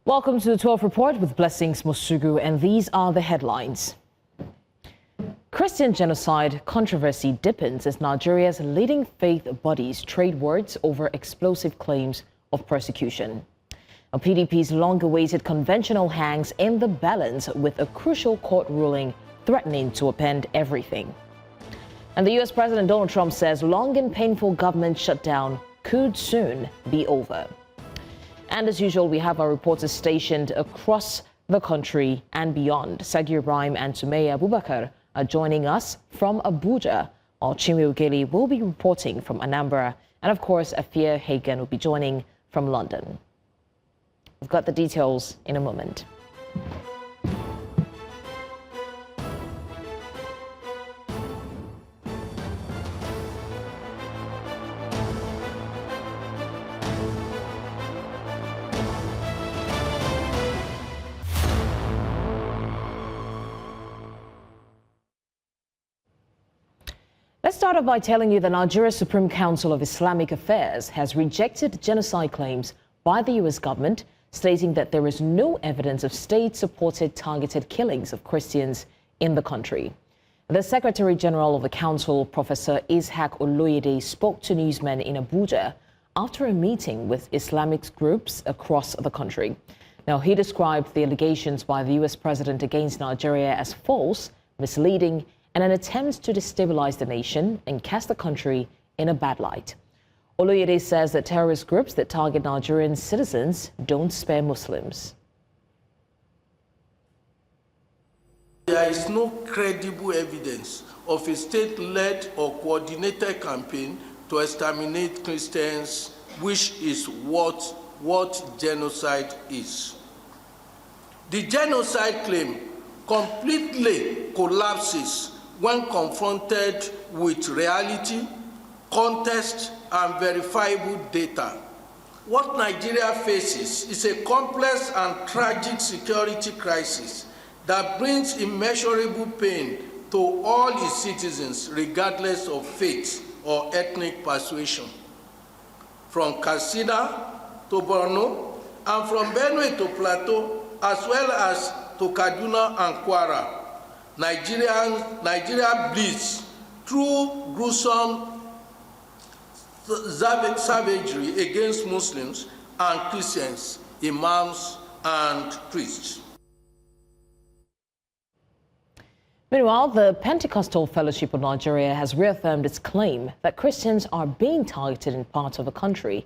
Welcome to the 12 Report with Blessings Mosugu, and these are the headlines. Christian genocide controversy deepens as Nigeria's leading faith bodies trade words over explosive claims of persecution. Now, PDP's long-awaited conventional hangs in the balance with a crucial court ruling threatening to upend everything. And the U.S. President Donald Trump says long and painful government shutdown could soon be over. And as usual, we have our reporters stationed across the country and beyond. Sagir Ibrahim and Sumayya Abubakar are joining us from Abuja, while Chinwe Ugele will be reporting from Anambra. And of course, Afua Hagan will be joining from London. We've got the details in a moment. Let's start off by telling you the Nigeria Supreme Council of Islamic Affairs has rejected genocide claims by the U.S. government, stating that there is no evidence of state-supported targeted killings of Christians in the country. The Secretary General of the Council, Professor Ishaq Oloyede, spoke to newsmen in Abuja after a meeting with Islamic groups across the country. Now, he described the allegations by the U.S. president against Nigeria as false, misleading, and an attempt to destabilize the nation and cast the country in a bad light. Oloyede says that terrorist groups that target Nigerian citizens don't spare Muslims. There is no credible evidence of a state-led or coordinated campaign to exterminate Christians, which is what genocide is. The genocide claim completely collapses when confronted with reality, context, and verifiable data. What Nigeria faces is a complex and tragic security crisis that brings immeasurable pain to all its citizens, regardless of faith or ethnic persuasion. From Katsina to Borno, and from Benue to Plateau, as well as to Kaduna and Kwara, Nigeria bleeds through gruesome savagery against Muslims and Christians, imams and priests. Meanwhile, the Pentecostal Fellowship of Nigeria has reaffirmed its claim that Christians are being targeted in parts of the country.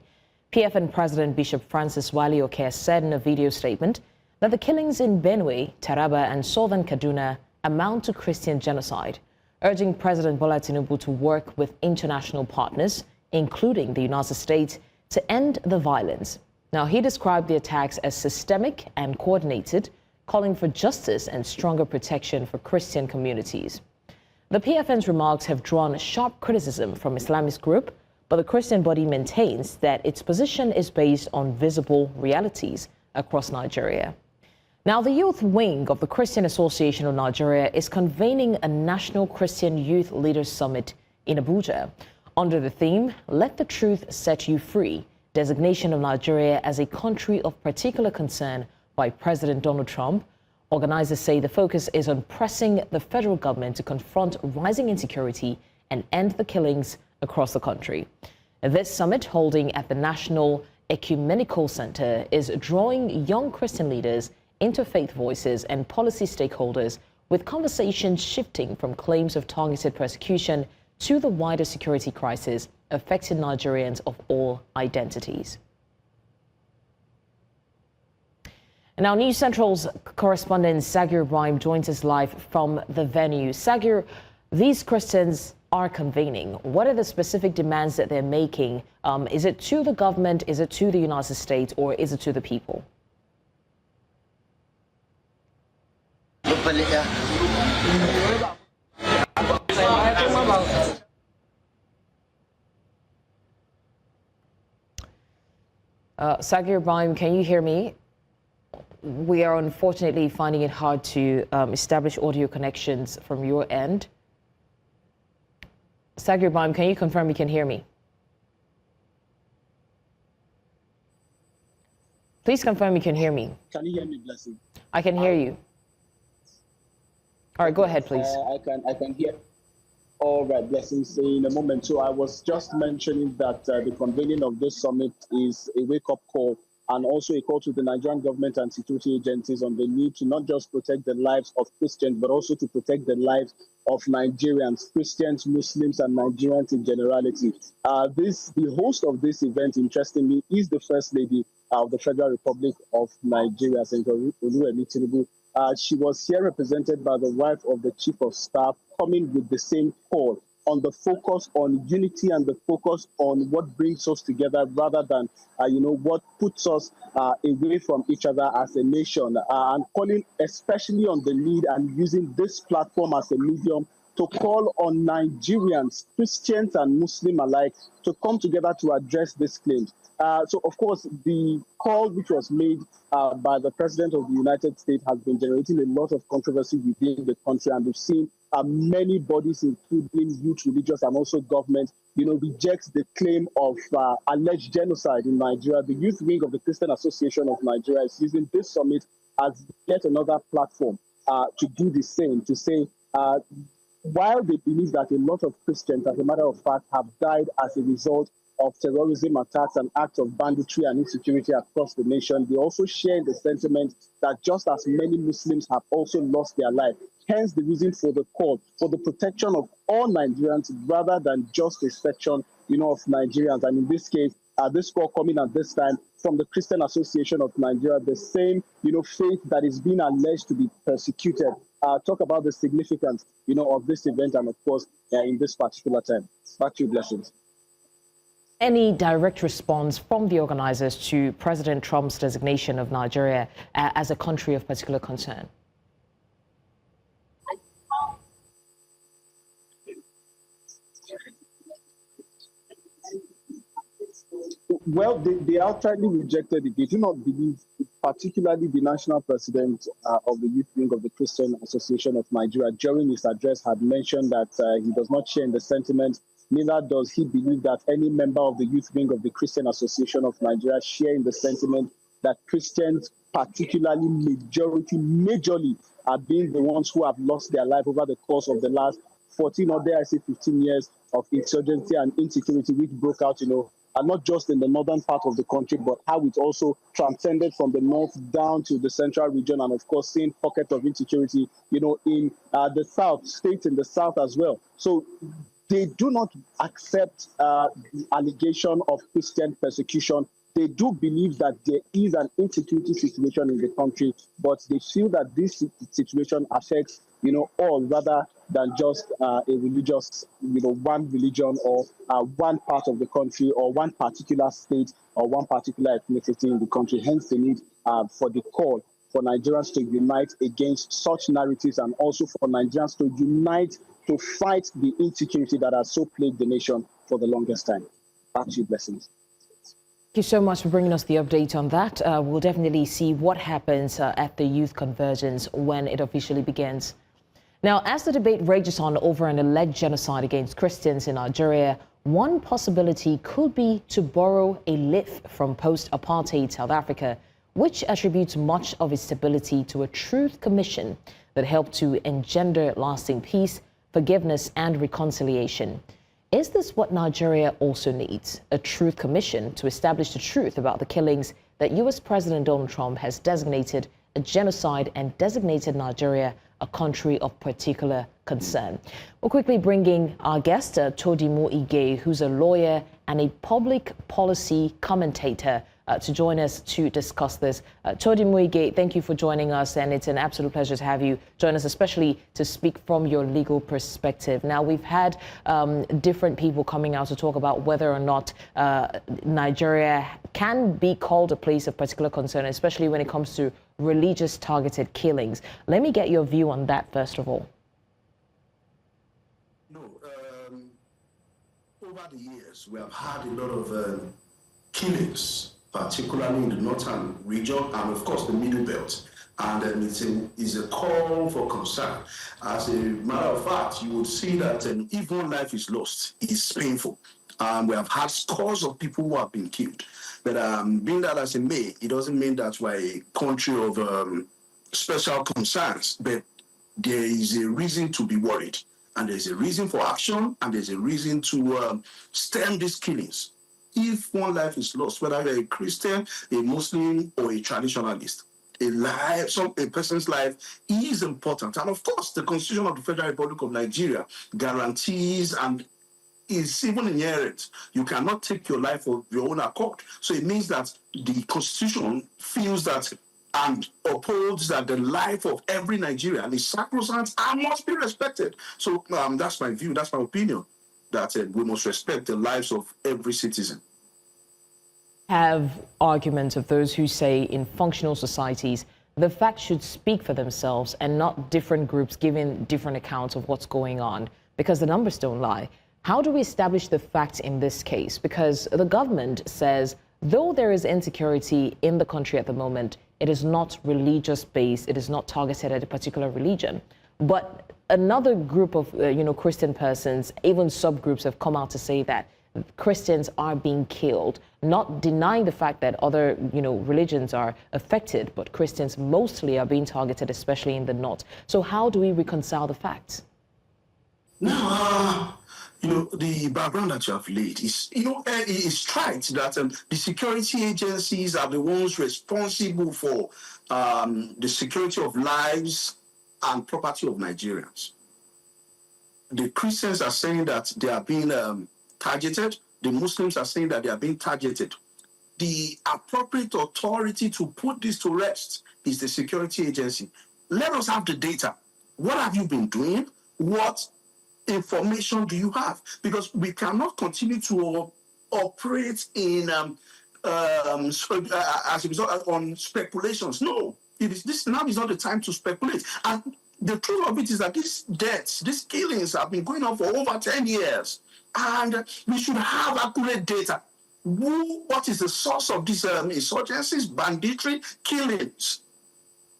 PFN President Bishop Francis Wale Oke said in a video statement that the killings in Benue, Taraba and Southern Kaduna amount to Christian genocide, urging President Bola Tinubu to work with international partners, including the United States, to end the violence. Now, he described the attacks as systemic and coordinated, calling for justice and stronger protection for Christian communities. The PFN's remarks have drawn sharp criticism from Islamist group, but the Christian body maintains that its position is based on visible realities across Nigeria. Now, the youth wing of the Christian Association of Nigeria is convening a National Christian Youth Leaders Summit in Abuja under the theme, Let the Truth Set You Free, designation of Nigeria as a country of particular concern by President Donald Trump. Organizers say the focus is on pressing the federal government to confront rising insecurity and end the killings across the country. This summit, holding at the National Ecumenical Center, is drawing young Christian leaders, interfaith voices and policy stakeholders, with conversations shifting from claims of targeted persecution to the wider security crisis affecting Nigerians of all identities. And now News Central's correspondent Sagir Ibrahim joins us live from the venue. Sagir, these Christians are convening. What are the specific demands that they're making? Is it to the government, is it to the United States, or is it to the people? Sagir Ibrahim, can you hear me? We are unfortunately finding it hard to establish audio connections from your end. Sagir Ibrahim, can you confirm you can hear me? Please confirm you can hear me. Can you hear me, Blessing? I can hear you. All right, go ahead, please. I can hear. All right, Blessings. In a moment. So I was just mentioning that the convening of this summit is a wake-up call and also a call to the Nigerian government and security agencies on the need to not just protect the lives of Christians, but also to protect the lives of Nigerians, Christians, Muslims, and Nigerians in generality. The host of this event, interestingly, is the First Lady of the Federal Republic of Nigeria, Senator Ugele Tinubu. She was here represented by the wife of the Chief of Staff, coming with the same call on the focus on unity and the focus on what brings us together rather than, what puts us away from each other as a nation, and calling especially on the need and using this platform as a medium to call on Nigerians, Christians and Muslim alike, to come together to address these claims. So, of course, the call which was made by the President of the United States has been generating a lot of controversy within the country, and we've seen many bodies, including youth, religious, and also government, reject the claim of alleged genocide in Nigeria. The youth wing of the Christian Association of Nigeria is using this summit as yet another platform to do the same, to say, while they believe that a lot of Christians, as a matter of fact, have died as a result of terrorism attacks and acts of banditry and insecurity across the nation, they also share the sentiment that just as many Muslims have also lost their life. Hence the reason for the call for the protection of all Nigerians rather than just a section, of Nigerians. And in this case, this call coming at this time from the Christian Association of Nigeria, the same, faith that is being alleged to be persecuted. Talk about the significance, of this event and, of course, in this particular time. Back to you, Blessings. Any direct response from the organizers to President Trump's designation of Nigeria as a country of particular concern? Well, they outrightly rejected it. They do not believe, particularly the national president of the youth wing of the Christian Association of Nigeria, during his address had mentioned that he does not share in the sentiment. Neither does he believe that any member of the youth wing of the Christian Association of Nigeria share in the sentiment that Christians, particularly majorly, are being the ones who have lost their life over the course of the last 14 or dare I say 15 years of insurgency and insecurity which broke out, and not just in the northern part of the country, but how it also transcended from the north down to the central region, and of course seeing pockets of insecurity, in the south, states in the south as well. So they do not accept the allegation of Christian persecution. They do believe that there is an insecurity situation in the country, but they feel that this situation affects, all rather than just a religious, one religion or one part of the country or one particular state or one particular ethnicity in the country. Hence the need for the call for Nigerians to unite against such narratives and also for Nigerians to unite to fight the insecurity that has so plagued the nation for the longest time. Back to you, Blessings. Thank you so much for bringing us the update on that. We'll definitely see what happens at the youth convergence when it officially begins. Now, as the debate rages on over an alleged genocide against Christians in Nigeria, one possibility could be to borrow a leaf from post-apartheid South Africa, which attributes much of its stability to a truth commission that helped to engender lasting peace, forgiveness and reconciliation. Is this what Nigeria also needs? A truth commission to establish the truth about the killings that U.S. President Donald Trump has designated a genocide and designated Nigeria a country of particular concern. We're quickly bringing our guest, Chinwe Ugele, who's a lawyer and a public policy commentator, to join us to discuss this. Chinwe Ugele, thank you for joining us, and it's an absolute pleasure to have you join us, especially to speak from your legal perspective. Now, we've had different people coming out to talk about whether or not Nigeria can be called a place of particular concern, especially when it comes to religious targeted killings. Let me get your view on that first of all. Over the years, we have had a lot of killings, particularly in the northern region and, of course, the Middle Belt. And it's a call for concern. As a matter of fact, you would see that even life is lost. It's painful. We have had scores of people who have been killed. But being that as it may, it doesn't mean that we're a country of special concerns. But there is a reason to be worried. And there's a reason for action, and there's a reason to stem these killings. If one life is lost, whether you're a Christian, a Muslim, or a traditionalist, a person's life is important. And of course, the Constitution of the Federal Republic of Nigeria guarantees and is even inherent. You cannot take your life of your own accord. So it means that the Constitution feels that and upholds that the life of every Nigerian is sacrosanct and must be respected. So that's my view, that's my opinion, that we must respect the lives of every citizen. Have arguments of those who say in functional societies, the facts should speak for themselves and not different groups giving different accounts of what's going on, because the numbers don't lie. How do we establish the facts in this case? Because the government says, though there is insecurity in the country at the moment, it is not religious-based, it is not targeted at a particular religion. But another group of Christian persons, even subgroups, have come out to say that Christians are being killed, not denying the fact that other religions are affected, but Christians mostly are being targeted, especially in the north. So how do we reconcile the facts? Now, the background that you have laid is, it's right that the security agencies are the ones responsible for the security of lives and property of Nigerians. The Christians are saying that they are being targeted. The Muslims are saying that they are being targeted. The appropriate authority to put this to rest is the security agency. Let us have the data. What have you been doing? What information do you have? Because we cannot continue to operate in as a result on speculations. No, this now is not the time to speculate. And the truth of it is that these deaths, these killings have been going on for over 10 years. And we should have accurate data. What is the source of these insurgencies, banditry, killings?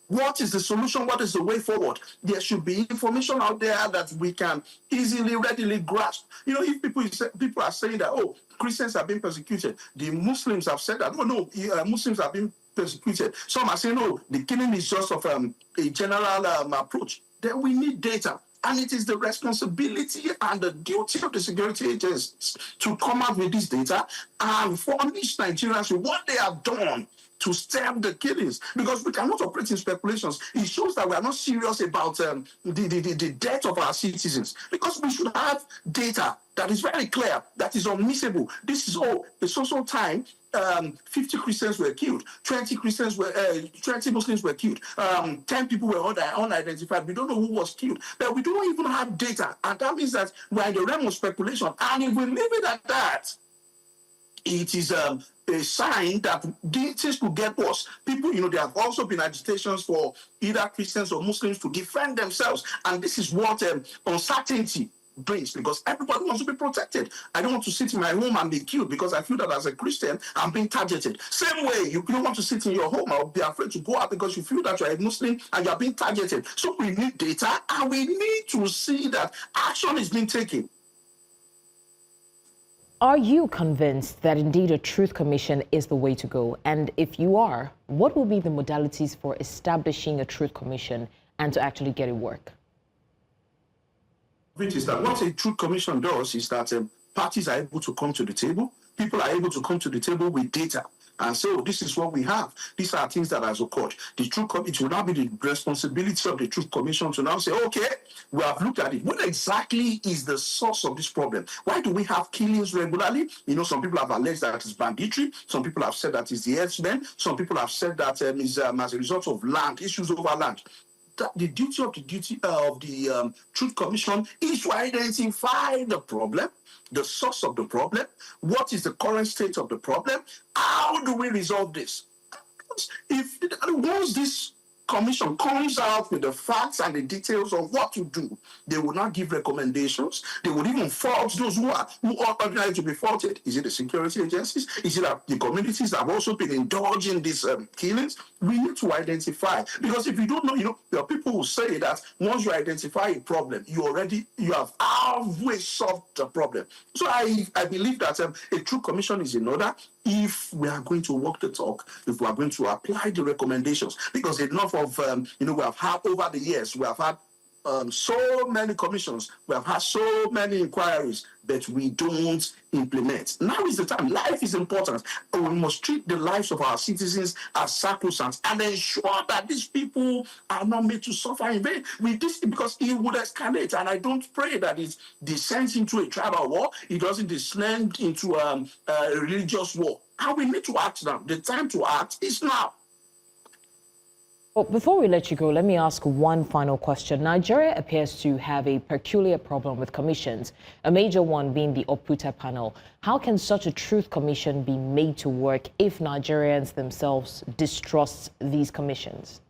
What is the solution? What is the way forward? There should be information out there that we can easily, readily grasp. If people are saying that, oh, Christians are being persecuted, the Muslims have said that, Muslims are being persecuted. Some are saying, oh, the killing is just of a general approach. Then we need data. And it is the responsibility and the duty of the security agencies to come out with this data and furnish Nigerians with what they have done to stem the killings. Because we cannot operate in speculations. It shows that we are not serious about the death of our citizens. Because we should have data that is very clear, that is unmissable. This is the social time. 50 Christians were killed, 20 Muslims were killed, 10 people were unidentified. We don't know who was killed, but we don't even have data, and that means that we're in the realm of speculation. And if we leave it at that, it is a sign that things could get worse. People, there have also been agitations for either Christians or Muslims to defend themselves, and this is what uncertainty brings, because everybody wants to be protected. I don't want to sit in my home and be killed because I feel that as a Christian I'm being targeted. Same way, you don't want to sit in your home or be afraid to go out because you feel that you're a Muslim and you're being targeted. So we need data, and we need to see that action is being taken. Are you convinced that indeed a truth commission is the way to go? And if you are, what will be the modalities for establishing a truth commission and to actually get it work? It is that what a truth commission does is that parties are able to come to the table. People are able to come to the table with data. And so this is what we have. These are things that has occurred. It will now be the responsibility of the Truth Commission to now say, okay, we have looked at it. What exactly is the source of this problem? Why do we have killings regularly? Some people have alleged that it's banditry. Some people have said that it's the herdsmen. Some people have said that is as a result of land, issues over land. The duty of the Truth Commission is to identify the problem, the source of the problem, what is the current state of the problem, how do we resolve this? Once this commission comes out with the facts and the details of what to do, they will not give recommendations. They will even fault those who are ordinary to be faulted. Is it the security agencies? Is it the communities that have also been indulging these killings? We need to identify, because if you don't know, there are people who say that once you identify a problem, you have halfway solved the problem. So I believe that a true commission is in order if we are going to walk the talk, if we are going to apply the recommendations, because enough of we have had over the years, we have had so many commissions, we have had so many inquiries, but we don't implement. Now is the time. Life is important. We must treat the lives of our citizens as sacrosanct and ensure that these people are not made to suffer in vain with this, because it would escalate. And I don't pray that it descends into a tribal war. It doesn't descend into a religious war. And we need to act now. The time to act is now. Well, before we let you go, let me ask one final question. Nigeria appears to have a peculiar problem with commissions, a major one being the Oputa panel. How can such a truth commission be made to work if Nigerians themselves distrust these commissions?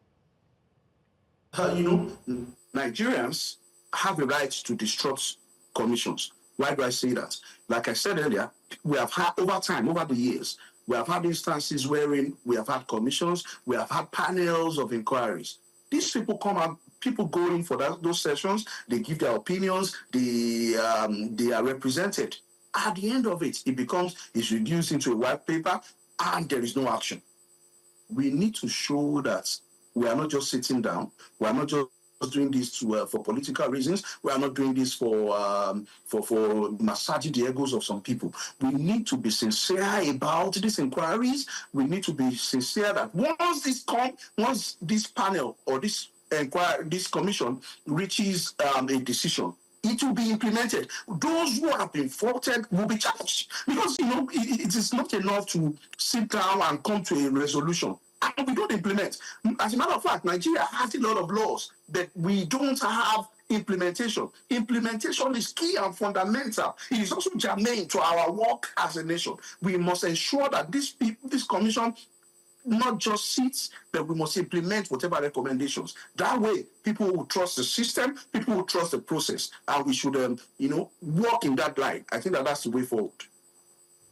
Nigerians have the right to distrust commissions. Why do I say that? Like I said earlier, we have had over the years, we have had instances wherein we have had commissions, we have had panels of inquiries. These people come out, people go in for those sessions, they give their opinions, they are represented. At the end of it, it's reduced into a white paper, and there is no action. We need to show that we are not just sitting down, we are not just doing this for political reasons. We are not doing this for massaging the egos of some people. We need to be sincere about these inquiries. We need to be sincere that once this panel or this commission reaches a decision, it will be implemented. Those who have been faulted will be charged, because it is not enough to sit down and come to a resolution and we don't implement. As a matter of fact, Nigeria has a lot of laws, but we don't have implementation. Implementation is key and fundamental. It is also germane to our work as a nation. We must ensure that this commission not just sits, but we must implement whatever recommendations. That way, people will trust the system, people will trust the process, and we should, walk in that line. I think that's the way forward.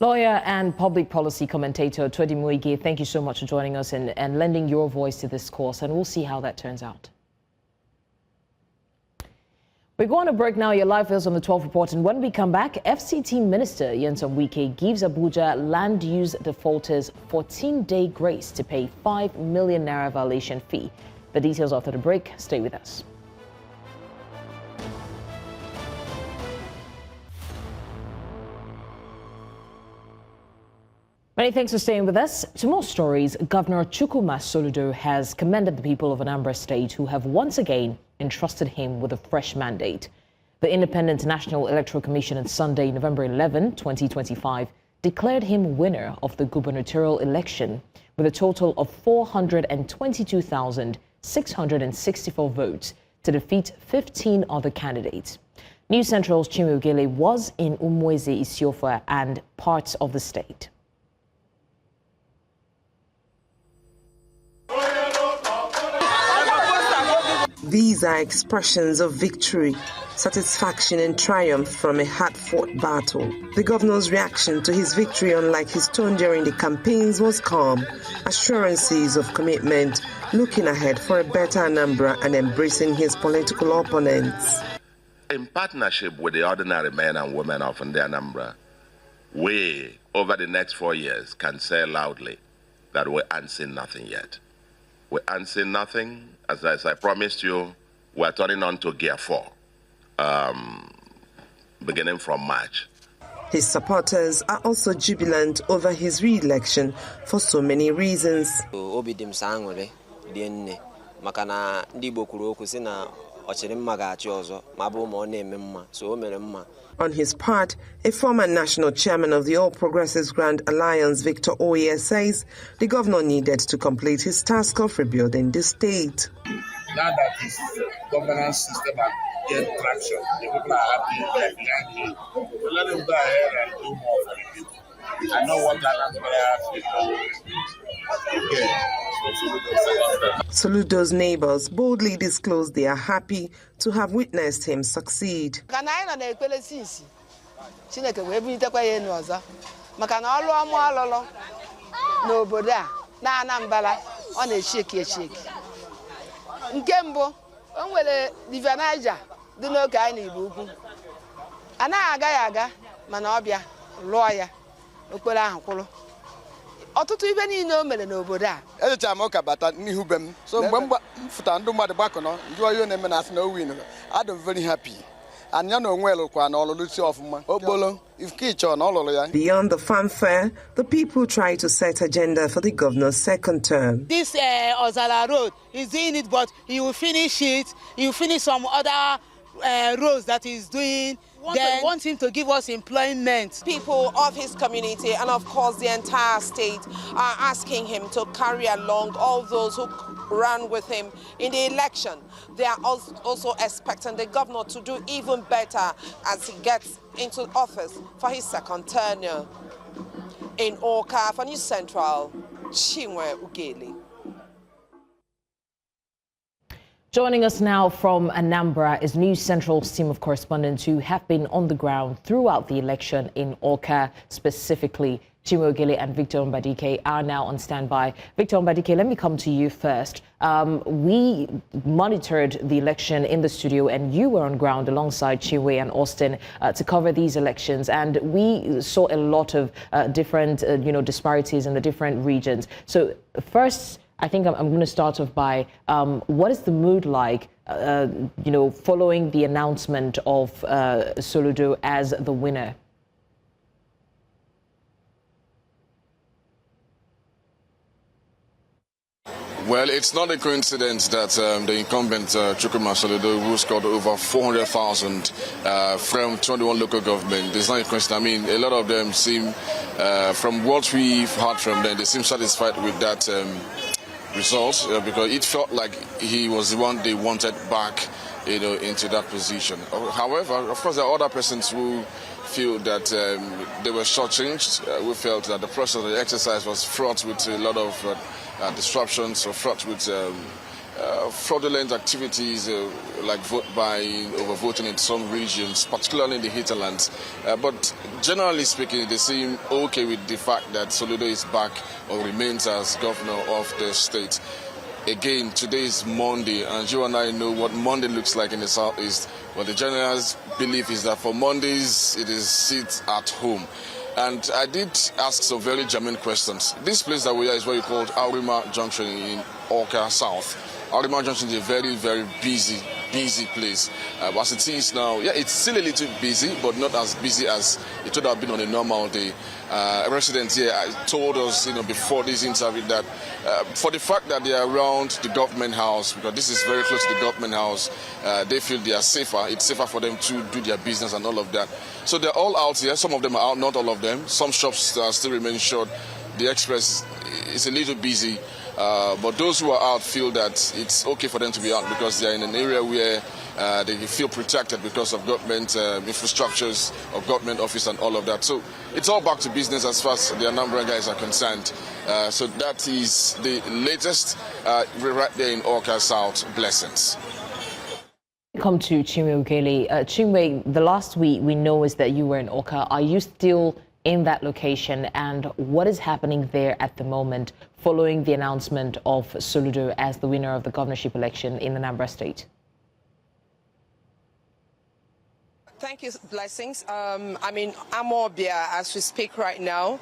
Lawyer and public policy commentator Chinwe Ugele, thank you so much for joining us and lending your voice to this course, and we'll see how that turns out. We're going to break now. Your live is on the 12 report, and when we come back, FCT Minister Nyesom Wike gives Abuja land use defaulters 14-day grace to pay 5 million naira violation fee. The details after the break. Stay with us. Many thanks for staying with us. To more stories, Governor Chukwuma Soludo has commended the people of Anambra State who have once again entrusted him with a fresh mandate. The Independent National Electoral Commission on Sunday, November 11, 2025, declared him winner of the gubernatorial election with a total of 422,664 votes to defeat 15 other candidates. News Central's Chinwe Ugele was in Umueze, Isiofa and parts of the state. These are expressions of victory, satisfaction and triumph from a hard-fought battle. The governor's reaction to his victory, unlike his tone during the campaigns, was calm, assurances of commitment, looking ahead for a better Anambra and embracing his political opponents. In partnership with the ordinary men and women of the Anambra, we, over the next 4 years, can say loudly that we ain't seen nothing yet. We ain't seen nothing. As I promised you, we're turning on to Gear 4, beginning from March. His supporters are also jubilant over his re-election for so many reasons. On his part, a former national chairman of the All Progressives Grand Alliance, Victor Oye, says the governor needed to complete his task of rebuilding the state. Now that his governance system has gained traction, the people are happy, they're behind him. So let him go ahead and do more for the people. I know what that Anambra has become. Okay. Soludo's neighbors boldly disclosed they are happy to have witnessed him succeed. Na Anambra on a shake. Nkembo, onwere divanaja, dị n'oge anyị n'Igbo. Anaghị aga ya aga, mana ọbịa lụọ ya okporo ahụ kwụrụ. Ọtụtụ ibe niile o mere n'obodo a. Ejecha m ụka bata n'ihu be m. So mgbe m fụta ndị mmadụ gbakọnọ, ndị oyi na-eme na asị na o win. I'm very happy. Beyond the fanfare, the people try to set agenda for the governor's second term. This Ozala road is doing it, but he will finish it. He will finish some other roads that he's doing. They want him to give us employment. People of his community and of course the entire state are asking him to carry along all those who ran with him in the election. They are also expecting the governor to do even better as he gets into office for his second tenure. In Awka, for News Central, Chinwe Ugele. Joining us now from Anambra is News Central's team of correspondents who have been on the ground throughout the election in Awka, specifically. Chinwe Ugele and Victor Mbadike are now on standby. Victor Mbadike, let me come to you first. We monitored the election in the studio, and you were on ground alongside Chinwe and Austin to cover these elections. And we saw a lot of different, disparities in the different regions. So first, I think I'm going to start off by what is the mood like, following the announcement of Soludo as the winner? Well, it's not a coincidence that the incumbent Chukwuma Soludo, who scored over 400,000 from 21 local government, it's not a coincidence. I mean, a lot of them seem, from what we've heard from them, they seem satisfied with that result because it felt like he was the one they wanted back, into that position. However, of course, there are other persons who feel that they were shortchanged. We felt that the process of the exercise was fraught with a lot of disruptions, or fraught with fraudulent activities like vote buying, overvoting in some regions, particularly in the hinterlands. But generally speaking, they seem okay with the fact that Soludo is back or remains as governor of the state. Again, today is Monday, and you and I know what Monday looks like in the southeast. Well, the general belief is that for Mondays, it is sit at home. And I did ask some very germane questions. This place that we are is what you call Aurima Junction in Awka South. Aurima Junction is a very, very busy place. As it is now, yeah, it's still a little busy, but not as busy as it would have been on a normal day. Residents here told us, before this interview that for the fact that they are around the government house, because this is very close to the government house, they feel they are safer. It's safer for them to do their business and all of that. So they're all out here. Some of them are out, not all of them. Some shops still remain shut. The express is a little busy. But those who are out feel that it's okay for them to be out because they're in an area where they feel protected because of government infrastructures, of government office and all of that. So it's all back to business as far as the Anambra guys are concerned. So that is the latest right there in Awka South. Blessings. Come to Chinwe Ugele. Chinwe, the last we know is that you were in Awka. Are you still in that location, and what is happening there at the moment following the announcement of Soludo as the winner of the governorship election in Anambra State? Thank you, Blessings. I'm in Amobia as we speak right now.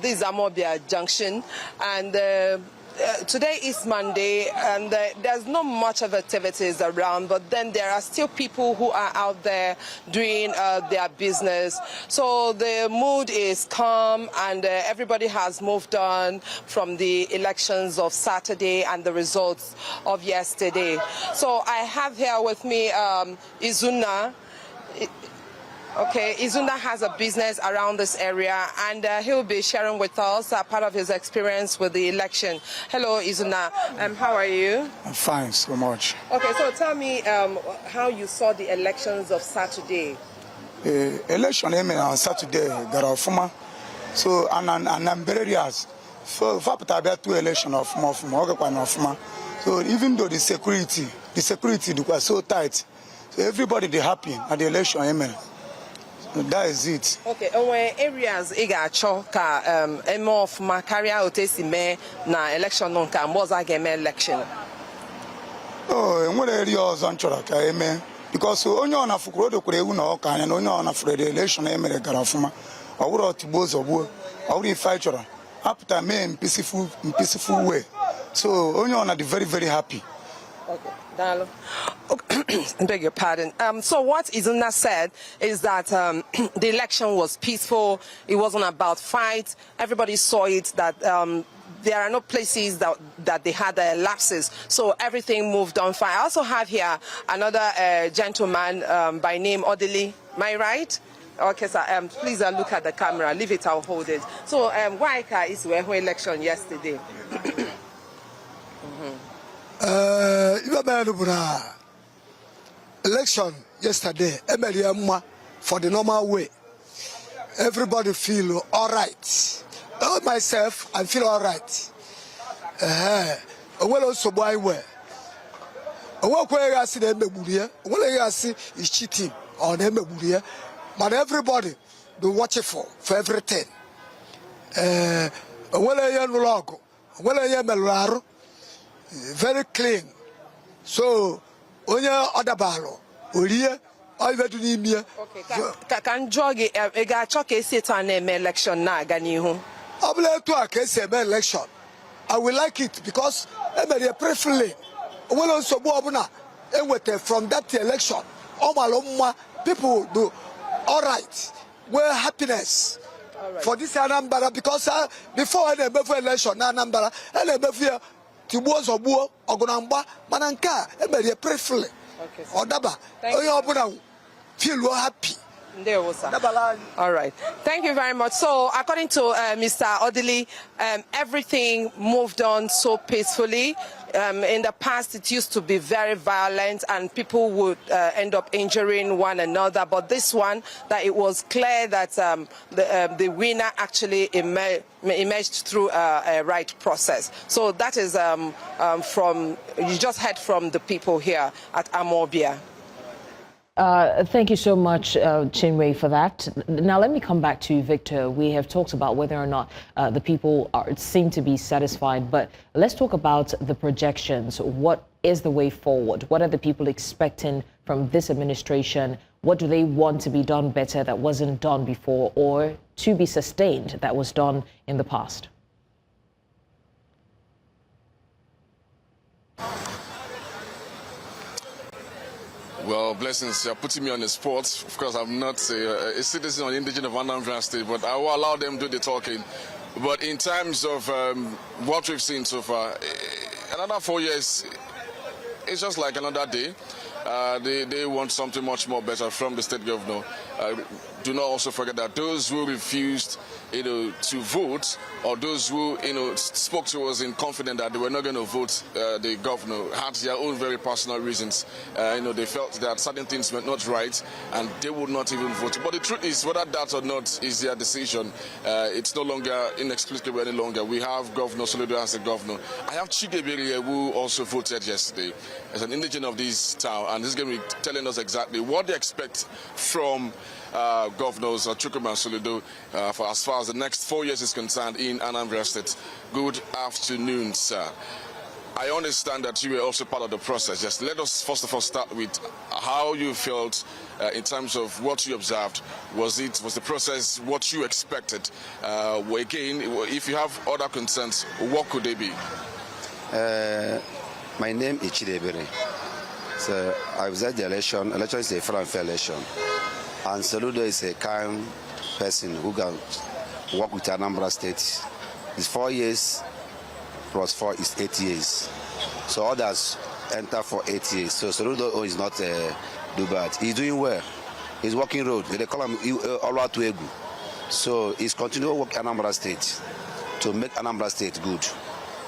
This is Amobia Junction, and today is Monday, and there's not much of activities around, but then there are still people who are out there doing their business. So the mood is calm, and everybody has moved on from the elections of Saturday and the results of yesterday. So I have here with me Izuna. Okay, Izuna has a business around this area, and he'll be sharing with us part of his experience with the election. Hello, Izuna. How are you? I'm fine, so much. Okay, so tell me how you saw the elections of Saturday. Election on Saturday, Garafuma. So, and areas, So Fapta be 2 election of more. So even though the security was so tight, so everybody they happy at the election, amen. So that is it. Okay, and when areas igacho ka of ma carrier otesi me na election non ka mboza game election. Oh, and what areas on Choraka, amen. Because only on a Fukuro kure una ka and only on a for the election, amen. Garafuma, I would have to both of war, I would fight after me in peaceful way. So only on the very, very happy. Okay, Dalo. I beg your pardon. So what Izuna said is that the election was peaceful. It wasn't about fight. Everybody saw it that there are no places that they had lapses. So everything moved on fine. I also have here another gentleman by name Odili. Am I right? Okay, sir. Please look at the camera. Leave it, I'll hold it. So, Waika is where election yesterday. Election yesterday, for the normal way. Everybody feel all right. Myself, I feel all right. Well, also by where. What way I see them, what I see is cheating on them. But everybody do watch it for everything. Very clean. So, on your other barrel, I do need me. Okay, can Jogi a guy choke sit on an election now, Ganihu? I will let to a case election. I will like it because I'm a preferably. Well, also, from that election, all my people do. All right, we're happiness for this Anambra because before I never election Anambra, I never fear to was or war or Gonamba, Mananka, and very preferably. Or Daba, you feel happy. There was all right. Thank you very much. So, according to Mr. Odili, everything moved on so peacefully. In the past, it used to be very violent and people would end up injuring one another. But this one, that it was clear that the winner actually emerged through a right process. So that is you just heard from the people here at Amobia. Thank you so much, Chinwe, for that. Now, let me come back to Victor. We have talked about whether or not the people seem to be satisfied, but let's talk about the projections. What is the way forward? What are the people expecting from this administration? What do they want to be done better that wasn't done before, or to be sustained that was done in the past? Well, blessings, you're putting me on the spot. Of course, I'm not a citizen or indigenous of Anambra State, but I will allow them to do the talking. But in terms of what we've seen so far, another 4 years, it's just like another day. They want something much more better from the state governor. Do not also forget that those who refused, to vote, or those who, spoke to us in confidence that they were not going to vote the governor, had their own very personal reasons. They felt that certain things were not right, and they would not even vote. But the truth is, whether that or not is their decision, it's no longer inexplicable any longer. We have Governor Soludo as the governor. I have Chige Ibrahim, who also voted yesterday as an indigene of this town, and he's going to be telling us exactly what they expect from governors Chukwuma and Soludo for as far as the next 4 years is concerned in Anambra State. Good afternoon, sir. I understand that you were also part of the process. Just let us first of all start with how you felt in terms of what you observed. Was the process what you expected? Again, if you have other concerns, what could they be? My name is Chinwe Ugele. So I was at the election. Election is a fair and fair election. And Soludo is a kind person who can work with Anambra State. It's 4 years plus 4 is 8 years. So others enter for 8 years. So Soludo is not do bad. He's doing well. He's working road. They call him Oluwatuegu. So he's continuing to work Anambra State to make Anambra State good.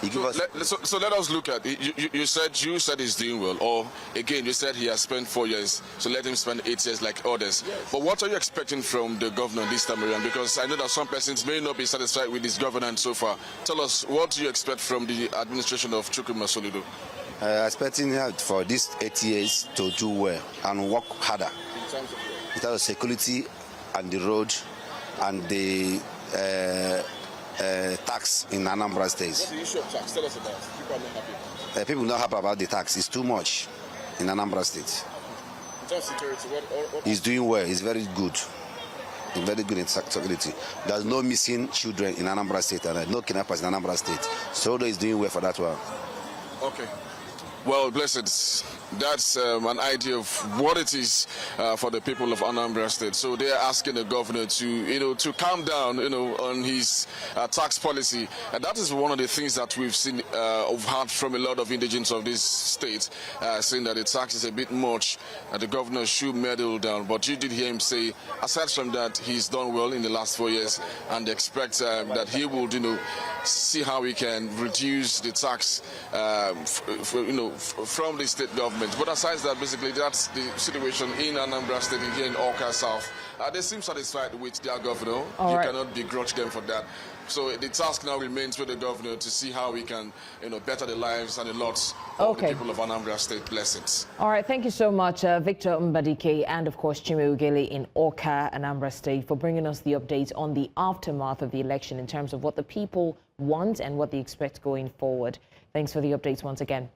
So let us look at it. You said he's doing well, or again you said he has spent 4 years, so let him spend 8 years like others. Yes. But what are you expecting from the governor this time around? Because I know that some persons may not be satisfied with his governance so far. Tell us, what do you expect from the administration of Chukwuma Soludo? Expecting him for these 8 years to do well and work harder in terms of security and the road and the tax in Anambra State. What's the issue of tax? Tell us about it. People are not happy. People are not happy about the tax. It's too much in Anambra State. In terms of security, what he's doing well. He's very good. He's very good in security. There's no missing children in Anambra State and no kidnappers in Anambra State. Soludo is doing well for that one. Okay. Well, blessed. That's an idea of what it is for the people of Anambra State. So they are asking the governor to calm down, on his tax policy. And that is one of the things that we've seen, we've heard from a lot of indigents of this state, saying that the tax is a bit much, and the governor should meddle down. But you did hear him say, aside from that, he's done well in the last 4 years, and they expect that he will, see how he can reduce the tax, from the state government. But aside that, basically, that's the situation in Anambra State and here in Awka South. They seem satisfied with their governor. You cannot begrudge them for that. So the task now remains with the governor to see how we can, better the lives and the lots of the people of Anambra State. Blessings. All right, thank you so much, Victor Mbadike, and of course Chinwe Ugele in Awka, Anambra State, for bringing us the updates on the aftermath of the election in terms of what the people want and what they expect going forward. Thanks for the updates once again.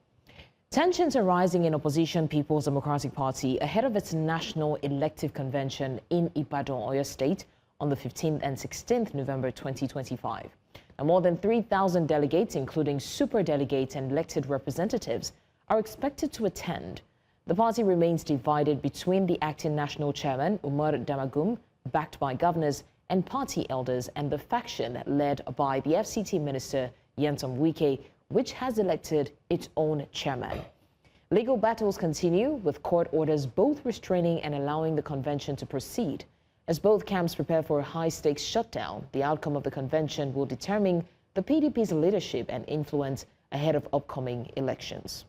Tensions are rising in opposition People's Democratic Party ahead of its national elective convention in Ibadan, Oyo State, on the 15th and 16th November 2025. Now, more than 3,000 delegates, including super delegates and elected representatives, are expected to attend. The party remains divided between the acting national chairman, Umar Damagum, backed by governors and party elders, and the faction led by the FCT minister, Nyesom Wike, which has elected its own chairman. Legal battles continue, with court orders both restraining and allowing the convention to proceed. As both camps prepare for a high-stakes shutdown, the outcome of the convention will determine the PDP's leadership and influence ahead of upcoming elections.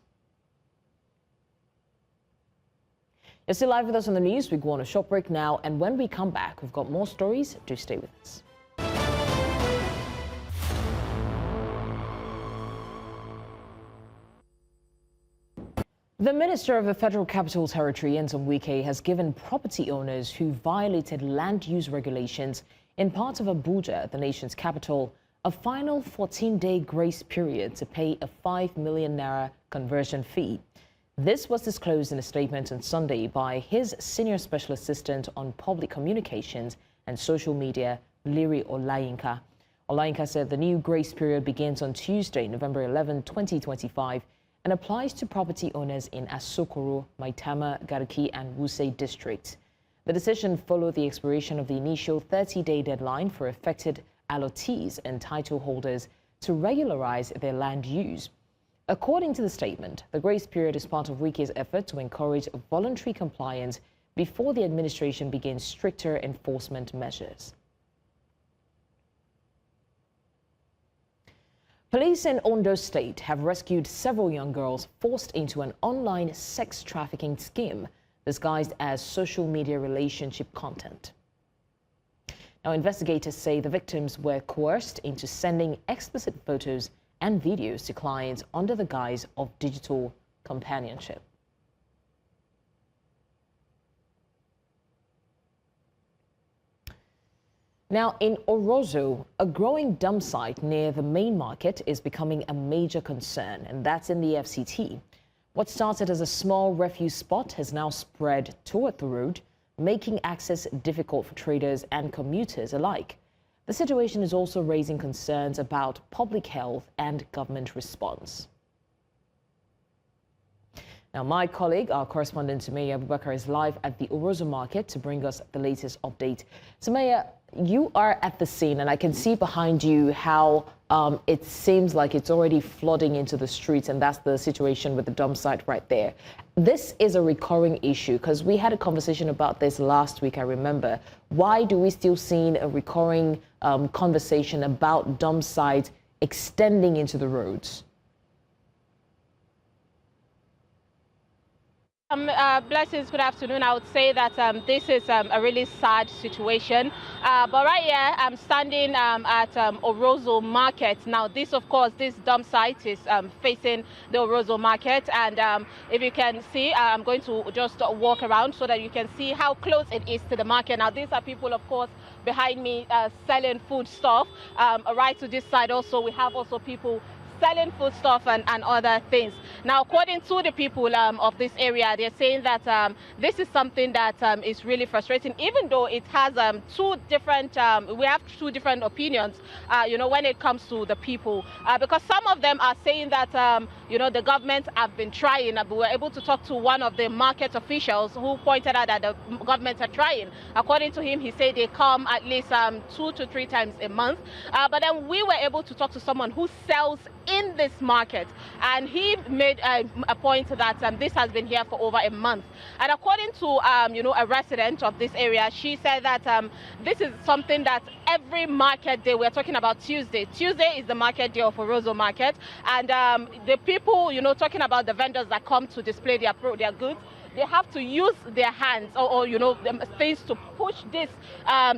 You're still live with us on the news. We go on a short break now, and when we come back, we've got more stories. Do stay with us. The Minister of the Federal Capital Territory, Nyesom Wike, has given property owners who violated land use regulations in parts of Abuja, the nation's capital, a final 14-day grace period to pay a 5 million naira conversion fee. This was disclosed in a statement on Sunday by his Senior Special Assistant on Public Communications and Social Media, Liri Olayinka. Olayinka said the new grace period begins on Tuesday, November 11, 2025, and applies to property owners in Asokoro, Maitama, Garki, and Wuse districts. The decision followed the expiration of the initial 30-day deadline for affected allottees and title holders to regularize their land use. According to the statement, the grace period is part of Wike's effort to encourage voluntary compliance before the administration begins stricter enforcement measures. Police in Ondo State have rescued several young girls forced into an online sex trafficking scheme disguised as social media relationship content. Now, investigators say the victims were coerced into sending explicit photos and videos to clients under the guise of digital companionship. Now, in Orozo, a growing dump site near the main market is becoming a major concern, and that's in the FCT. What started as a small refuse spot has now spread toward the road, making access difficult for traders and commuters alike. The situation is also raising concerns about public health and government response. Now, my colleague, our correspondent Sumayya Abubakar, is live at the Orozo market to bring us the latest update. Sumayya, you are at the scene, and I can see behind you how it seems like it's already flooding into the streets, and that's the situation with the dump site right there. This is a recurring issue because we had a conversation about this last week, I remember. Why do we still see a recurring conversation about dump sites extending into the roads. Blessings, good afternoon. I would say that this is a really sad situation. But right here, I'm standing at Orozo Market. Now, this, of course, this dump site is facing the Orozo Market. And if you can see, I'm going to just walk around so that you can see how close it is to the market. Now, these are people, of course, behind me selling food stuff. Right to this side also, we have also people selling foodstuff and other things. Now, according to the people of this area, they're saying that this is something that is really frustrating, even though it has we have two different opinions, when it comes to the people. Because some of them are saying that, the government have been trying. We were able to talk to one of the market officials who pointed out that the government are trying. According to him, he said they come at least 2 to 3 times a month. But then we were able to talk to someone who sells in this market, and he made a point that this has been here for over a month. And according to a resident of this area, she said that this is something that every market day, we're talking about Tuesday is the market day of Orozo Market, and the people, talking about the vendors that come to display their goods, they have to use their hands or things to push this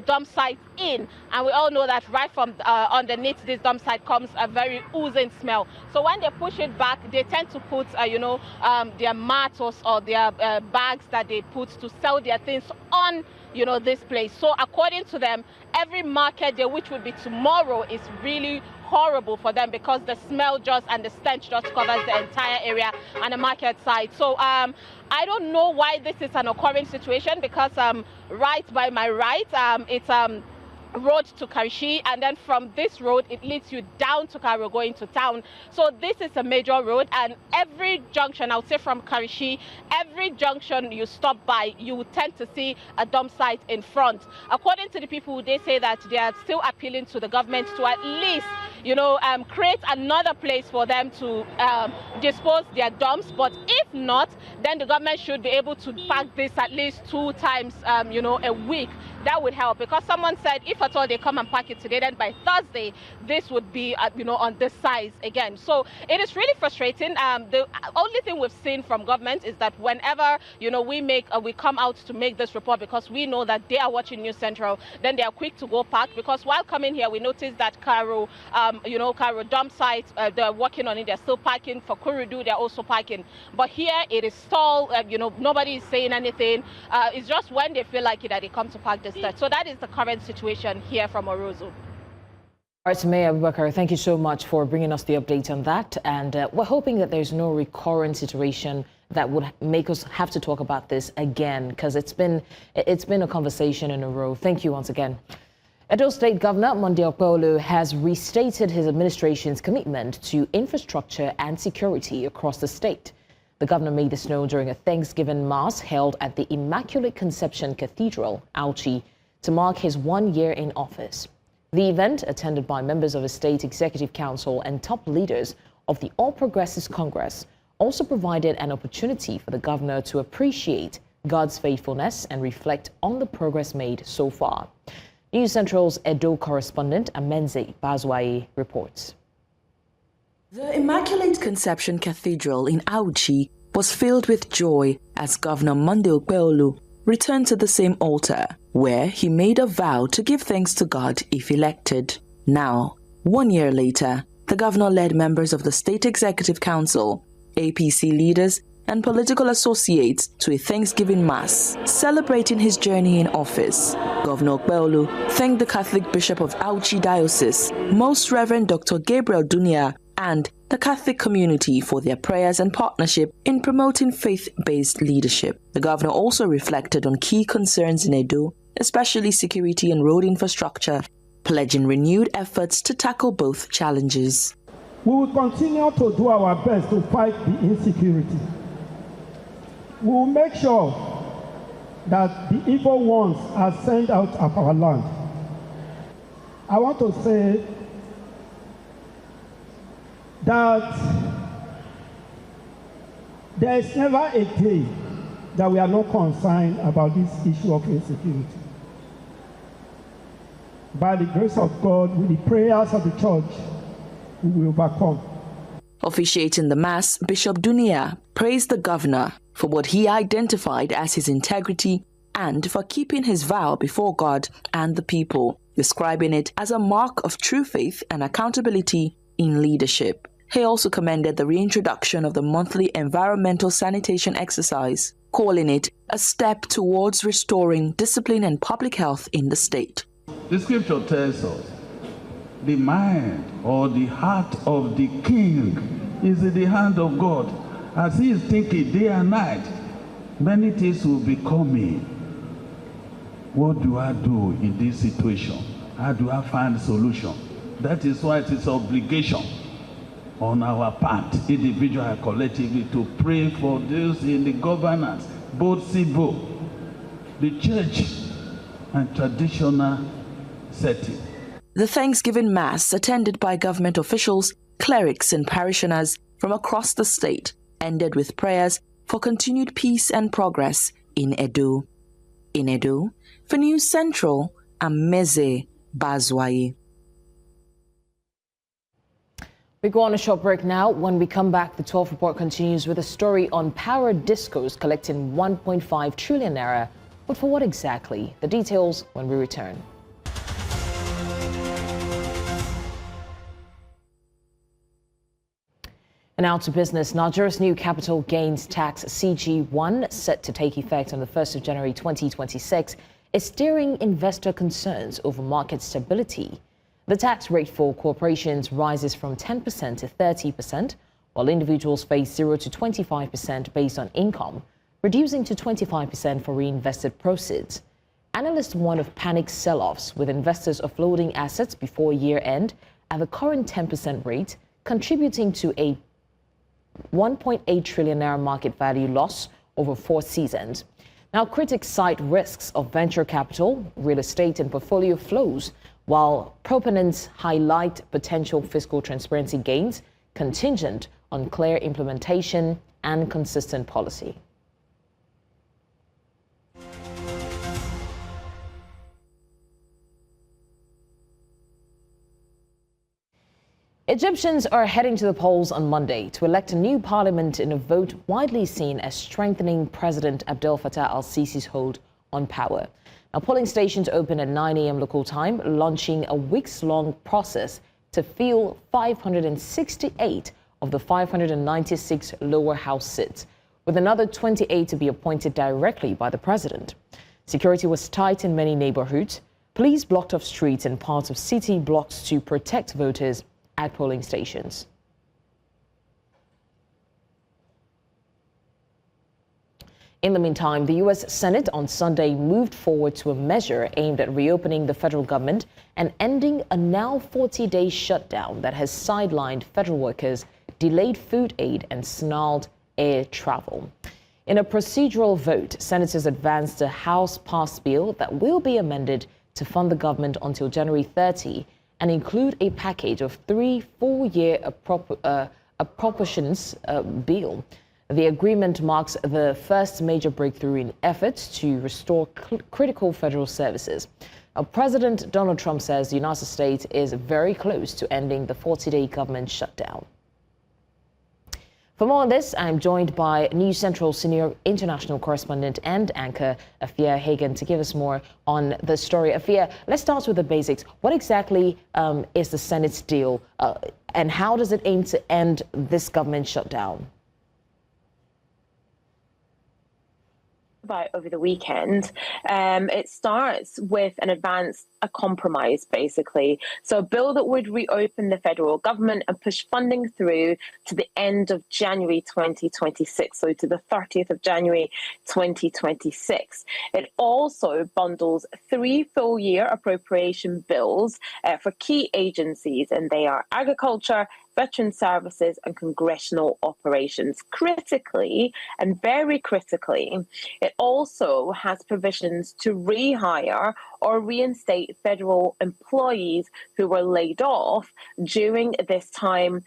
dump site in. And we all know that right from underneath this dump site comes a very oozing smell. So when they push it back, they tend to put, their mats or their bags that they put to sell their things on, this place. So according to them, every market day, which would be tomorrow, is really horrible for them because the smell and the stench just covers the entire area and the market side. So I don't know why this is an occurring situation, because right by my right, it's road to Karishi, and then from this road it leads you down to Karo going to town. So this is a major road, and every junction, I would say from Karishi, every junction you stop by, you would tend to see a dump site in front. According to the people, they say that they are still appealing to the government to at least create another place for them to dispose their dumps. But if not, then the government should be able to pack this at least 2 times a week. That would help, because someone said if at all they come and pack it today, then by Thursday this would be on this size again. So it is really frustrating. The only thing we've seen from government is that whenever we come out to make this report, because we know that they are watching News Central, then they are quick to go pack. Because while coming here, we noticed that Karo dump site, they're working on it, they're still packing. For Kurudu, they're also packing. But here it is stalled. Nobody is saying anything. It's just when they feel like it that they come to pack this stuff. So that is the current situation here from Orozo. All right, Sumayya Abubakar, thank you so much for bringing us the update on that. And we're hoping that there's no recurrent situation that would make us have to talk about this again, because it's been a conversation in a row. Thank you once again. Edo State Governor Monday Okpolo has restated his administration's commitment to infrastructure and security across the state. The governor made this known during a Thanksgiving Mass held at the Immaculate Conception Cathedral, Auchi, to mark his 1 year in office. The event, attended by members of the State Executive Council and top leaders of the All Progressives Congress, also provided an opportunity for the governor to appreciate God's faithfulness and reflect on the progress made so far. News Central's Edo correspondent Amenze Bazwaye reports. The Immaculate Conception Cathedral in Auchi was filled with joy as Governor Monday Okpolo returned to the same altar, where he made a vow to give thanks to God if elected. Now, 1 year later, the governor led members of the State Executive Council, APC leaders, and political associates to a Thanksgiving Mass, celebrating his journey in office. Governor Okpolo thanked the Catholic Bishop of Auchi Diocese, Most Reverend Dr. Gabriel Dunia, and the Catholic community for their prayers and partnership in promoting faith-based leadership. The governor also reflected on key concerns in Edo, especially security and road infrastructure, pledging renewed efforts to tackle both challenges. We will continue to do our best to fight the insecurity. We will make sure that the evil ones are sent out of our land. I want to say that there is never a day that we are not concerned about this issue of insecurity. By the grace of God, with the prayers of the church, we will overcome. Officiating the Mass, Bishop Dunia praised the governor for what he identified as his integrity and for keeping his vow before God and the people, describing it as a mark of true faith and accountability in leadership. He also commended the reintroduction of the monthly environmental sanitation exercise, calling it a step towards restoring discipline and public health in the state. The scripture tells us the mind or the heart of the king is in the hand of God. As he is thinking day and night, many things will be coming. What do I do in this situation? How do I find a solution? That is why it is obligation on our part, individual and collectively, to pray for those in the governance, both civil, the church, and traditional setting. The Thanksgiving Mass, attended by government officials, clerics, and parishioners from across the state, ended with prayers for continued peace and progress in Edo. In Edo, for News Central, I'm Meze Bazwaye. We go on a short break now. When we come back, the 12 report continues with a story on power discos collecting 1.5 trillion naira. But for what exactly? The details when we return. And now to business. Nigeria's new capital gains tax CG1, set to take effect on the 1st of January 2026, is stirring investor concerns over market stability. The tax rate for corporations rises from 10% to 30%, while individuals face 0 to 25% based on income, reducing to 25% for reinvested proceeds. Analysts warn of panic sell-offs, with investors offloading assets before year-end at the current 10% rate, contributing to a 1.8 trillion naira market value loss over 4 seasons. Now, critics cite risks of venture capital, real estate, and portfolio flows, while proponents highlight potential fiscal transparency gains contingent on clear implementation and consistent policy. Egyptians are heading to the polls on Monday to elect a new parliament in a vote widely seen as strengthening President Abdel Fattah al-Sisi's hold on power. Now, polling stations open at 9 a.m. local time, launching a weeks-long process to fill 568 of the 596 lower house seats, with another 28 to be appointed directly by the president. Security was tight in many neighborhoods. Police blocked off streets and parts of city blocks to protect voters at polling stations. In the meantime, the U.S. Senate on Sunday moved forward to a measure aimed at reopening the federal government and ending a now 40-day shutdown that has sidelined federal workers, delayed food aid, and snarled air travel. In a procedural vote, senators advanced a House-passed bill that will be amended to fund the government until January 30 and include a package of 3 full-year appropriations bill. The agreement marks the first major breakthrough in efforts to restore critical federal services. President Donald Trump says the United States is very close to ending the 40-day government shutdown. For more on this, I'm joined by News Central senior international correspondent and anchor Afua Hagan to give us more on the story. Afua, let's start with the basics. What exactly is the Senate's deal, and how does it aim to end this government shutdown? About over the weekend, it starts with a compromise, basically. So a bill that would reopen the federal government and push funding through to the end of January 2026, so to the 30th of January 2026. It also bundles 3 full-year appropriation bills for key agencies, and they are agriculture, veteran services, and congressional operations. Critically, and very critically, it also has provisions to rehire or reinstate federal employees who were laid off during this time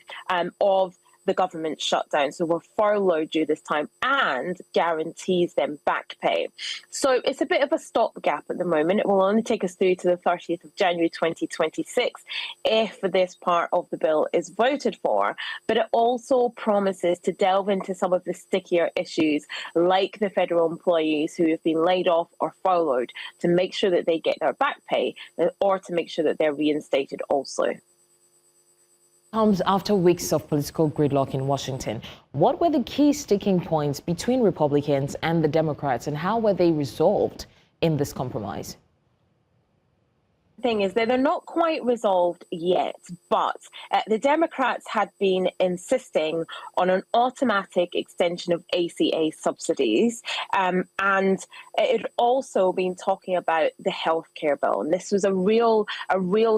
of the government shutdown, so were furloughed during this time, and guarantees them back pay. So it's a bit of a stopgap at the moment. It will only take us through to the 30th of January 2026 if this part of the bill is voted for, but it also promises to delve into some of the stickier issues like the federal employees who have been laid off or furloughed to make sure that they get their back pay or to make sure that they're reinstated also. Comes after weeks of political gridlock in Washington. What were the key sticking points between Republicans and the Democrats, and how were they resolved in this compromise? Thing is that they're not quite resolved yet, but the Democrats had been insisting on an automatic extension of ACA subsidies, and it had also been talking about the healthcare bill, and this was a real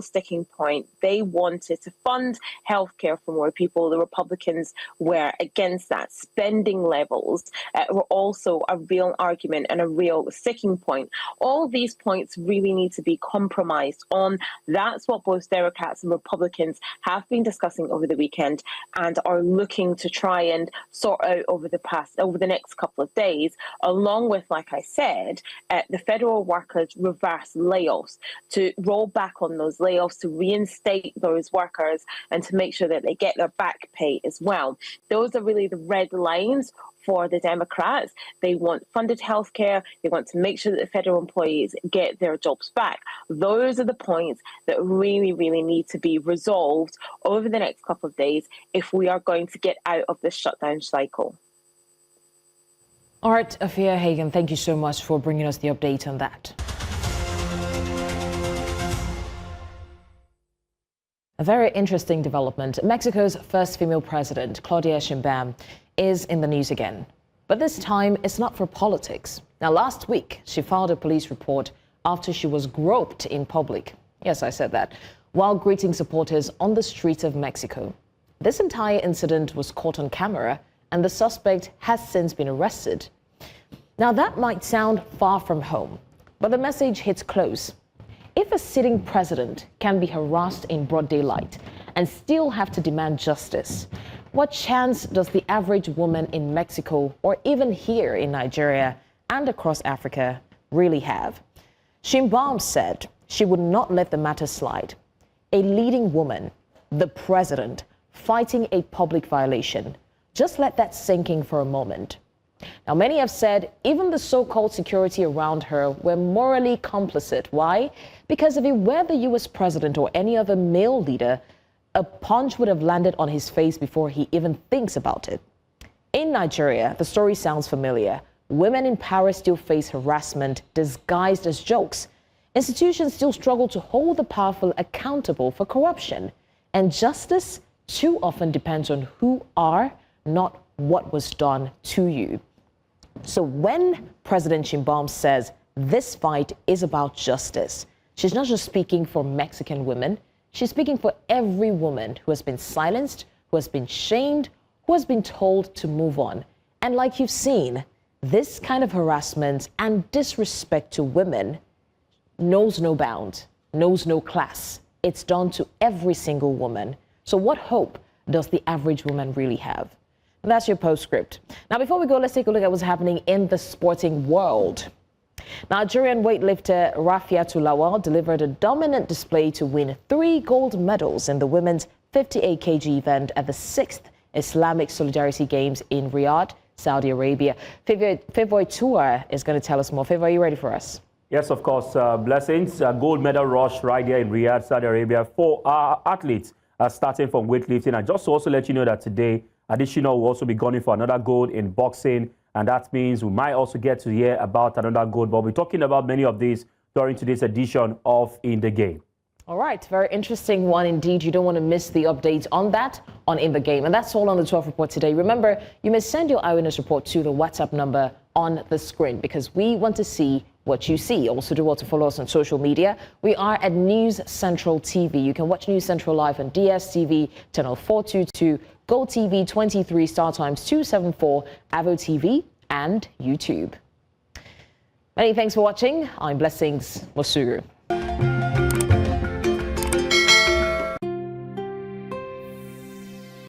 sticking point. They wanted to fund healthcare for more people. The Republicans were against that. Spending levels were also a real argument and a real sticking point. All of these points really need to be compromised on. That's what both Democrats and Republicans have been discussing over the weekend and are looking to try and sort out over the next couple of days, along with, like I said, the federal workers' reverse layoffs, to roll back on those layoffs, to reinstate those workers and to make sure that they get their back pay as well. Those are really the red lines for the Democrats. They want funded healthcare. They want to make sure that the federal employees get their jobs back. Those are the points that really, really need to be resolved over the next couple of days if we are going to get out of this shutdown cycle. All right, Afua Hagan, thank you so much for bringing us the update on that. A very interesting development. Mexico's first female president, Claudia Sheinbaum, is in the news again. But this time, it's not for politics. Now, last week, she filed a police report after she was groped in public. Yes, I said that. While greeting supporters on the streets of Mexico. This entire incident was caught on camera, and the suspect has since been arrested. Now, that might sound far from home, but the message hits close. If a sitting president can be harassed in broad daylight and still have to demand justice, what chance does the average woman in Mexico or even here in Nigeria and across Africa really have? Sheinbaum said she would not let the matter slide. A leading woman, the president, fighting a public violation. Just let that sink in for a moment. Now, many have said even the so-called security around her were morally complicit. Why? Because if he were the U.S. president or any other male leader, a punch would have landed on his face before he even thinks about it. In Nigeria, the story sounds familiar. Women in power still face harassment disguised as jokes. Institutions still struggle to hold the powerful accountable for corruption. And justice too often depends on who are, not what was done to you. So when President Sheinbaum says this fight is about justice, she's not just speaking for Mexican women. She's speaking for every woman who has been silenced, who has been shamed, who has been told to move on. And like you've seen, this kind of harassment and disrespect to women knows no bound, knows no class. It's done to every single woman. So what hope does the average woman really have? And that's your postscript. Now, before we go, let's take a look at what's happening in the sporting world. Nigerian weightlifter Rafiatu Lawal delivered a dominant display to win 3 gold medals in the women's 58 kg event at the 6th Islamic Solidarity Games in Riyadh, Saudi Arabia. Favor Tour is going to tell us more. Favor, are you ready for us? Yes, of course. Blessings. Gold medal rush right here in Riyadh, Saudi Arabia for our athletes starting from weightlifting. And just to also let you know that today, additional will also be gunning for another gold in boxing. And that means we might also get to hear about another gold. But we're talking about many of these during today's edition of In the Game. All right. Very interesting one indeed. You don't want to miss the updates on that on In the Game. And that's all on the 12 report today. Remember, you may send your eyewitness report to the WhatsApp number on the screen because we want to see what you see. Also do well to follow us on social media. We are at News Central TV. You can watch News Central live on DSTV channel 422, Go TV 23, Star Times 274, Avo TV, and YouTube. Many thanks for watching. I'm Blessings Mosuru.